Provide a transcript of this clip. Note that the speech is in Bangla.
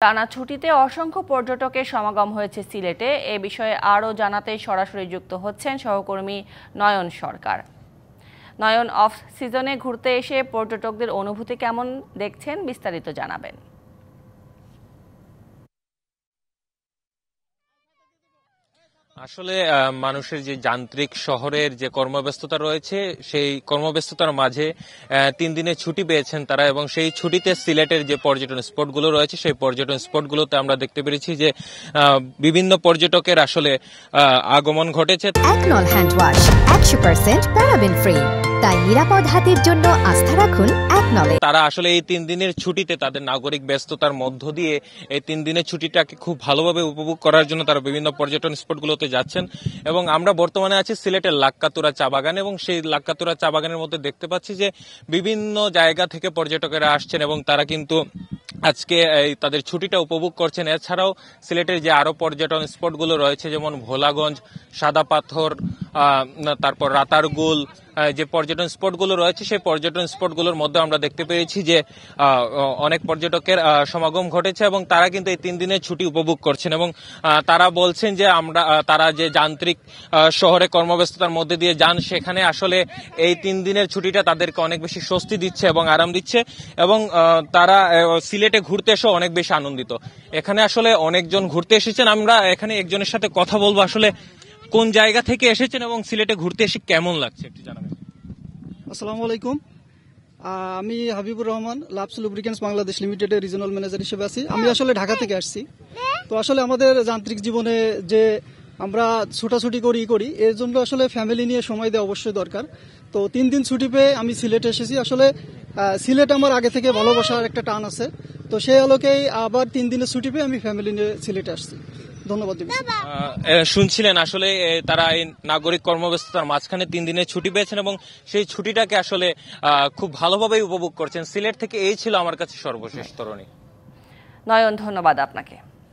টানা ছুটিতে অসংখ্য পর্যটকের সমাগম হয়েছে সিলেটে। এ বিষয়ে আরও জানাতে সরাসরি যুক্ত হচ্ছেন সহকর্মী নয়ন সরকার। নয়ন, অফ সিজনে ঘুরতে এসে পর্যটকদের অনুভূতি কেমন দেখছেন, বিস্তারিত জানাবেন। আসলে মানুষের যে যান্ত্রিক শহরের যে কর্মব্যস্ততা রয়েছে, সেই কর্মব্যস্ততার মাঝে 3 দিনের ছুটি পেয়েছেন তারা, এবং সেই ছুটিতে সিলেটের যে পর্যটন স্পটগুলো রয়েছে সেই পর্যটন স্পটগুলোতে আমরা দেখতে পেরেছি যে বিভিন্ন পর্যটকের আসলে আগমন ঘটেছে। একনল হ্যান্ড ওয়াশ 100% প্যারাবেন ফ্রি, তাই নিরাপদ হাতের জন্য আস্থা রাখুন একনলে। তারা আসলে এই 3 দিনের ছুটিতে তাদের নাগরিক ব্যস্ততার মধ্য দিয়ে এই 3 দিনের ছুটিটাকে খুব ভালোভাবে উপভোগ করার জন্য তারা বিভিন্ন পর্যটন স্পটগুলোতে যাচ্ছেন। এবং আমরা বর্তমানে আছি সিলেটের লাক্কাতুরা চা বাগান, এবং সেই লাক্কাতুরা চা বাগানের মধ্যে দেখতে পাচ্ছি যে বিভিন্ন জায়গা থেকে পর্যটকেরা আসছেন এবং তারা কিন্তু আজকে তাদের ছুটিটা উপভোগ করছেন। এছাড়াও সিলেটের যে আরো পর্যটন স্পটগুলো রয়েছে, যেমন ভোলাগঞ্জ, সাদা পাথর, তারপর রাতারগুল, যে পর্যটন স্পটগুলো রয়েছে সেই পর্যটন স্পটগুলোর মধ্যে আমরা দেখতে পেয়েছি যে অনেক পর্যটকের সমাগম ঘটেছে এবং তারা কিন্তু এই 3 দিনের ছুটি উপভোগ করছেন। এবং তারা বলছেন যে তারা যে যান্ত্রিক শহরে কর্মব্যস্ততার মধ্যে দিয়ে যান, সেখানে আসলে এই 3 দিনের ছুটিটা তাদেরকে অনেক বেশি স্বস্তি দিচ্ছে এবং আরাম দিচ্ছে, এবং তারা সিলেটে ঘুরতে এসে অনেক বেশি আনন্দিত। এখানে আসলে অনেকজন ঘুরতে এসেছেন। আমরা এখানে একজনের সাথে কথা বলবো, আসলে কোন জায়গা থেকে এসেছেন এবং সিলেটে ঘুরতে এসে কেমন লাগছে একটু জানাবেন। আসসালামু আলাইকুম, আমি হাবিবুর রহমান, লাভস লুব্রিকেন্টস বাংলাদেশ লিমিটেডের রিজনাল ম্যানেজার হিসেবে আছি। আমি আসলে ঢাকা থেকে আসছি। তো আসলে আমাদের যান্ত্রিক জীবনে যে আমরা ছোটাছুটি করি এর জন্য আসলে ফ্যামিলি নিয়ে সময় দেওয়া অবশ্যই দরকার। তো 3 দিন ছুটি পেয়ে আমি সিলেটে এসেছি। আসলে সিলেট আমার আগে থেকে ভালোবাসার একটা টান আছে, তো সেই আলোকেই আবার 3 দিনের ছুটি পেয়ে আমি ফ্যামিলি নিয়ে সিলেটে আসছি। ধন্যবাদ। শুনছিলেন আসলে তারা এই নাগরিক কর্মব্যস্ততার মাঝখানে 3 দিনের ছুটি পেয়েছেন এবং সেই ছুটিটাকে আসলে খুব ভালোভাবে উপভোগ করছেন। সিলেট থেকে এই ছিল আমার কাছে সর্বশেষ তরণী। নয়ন, ধন্যবাদ আপনাকে।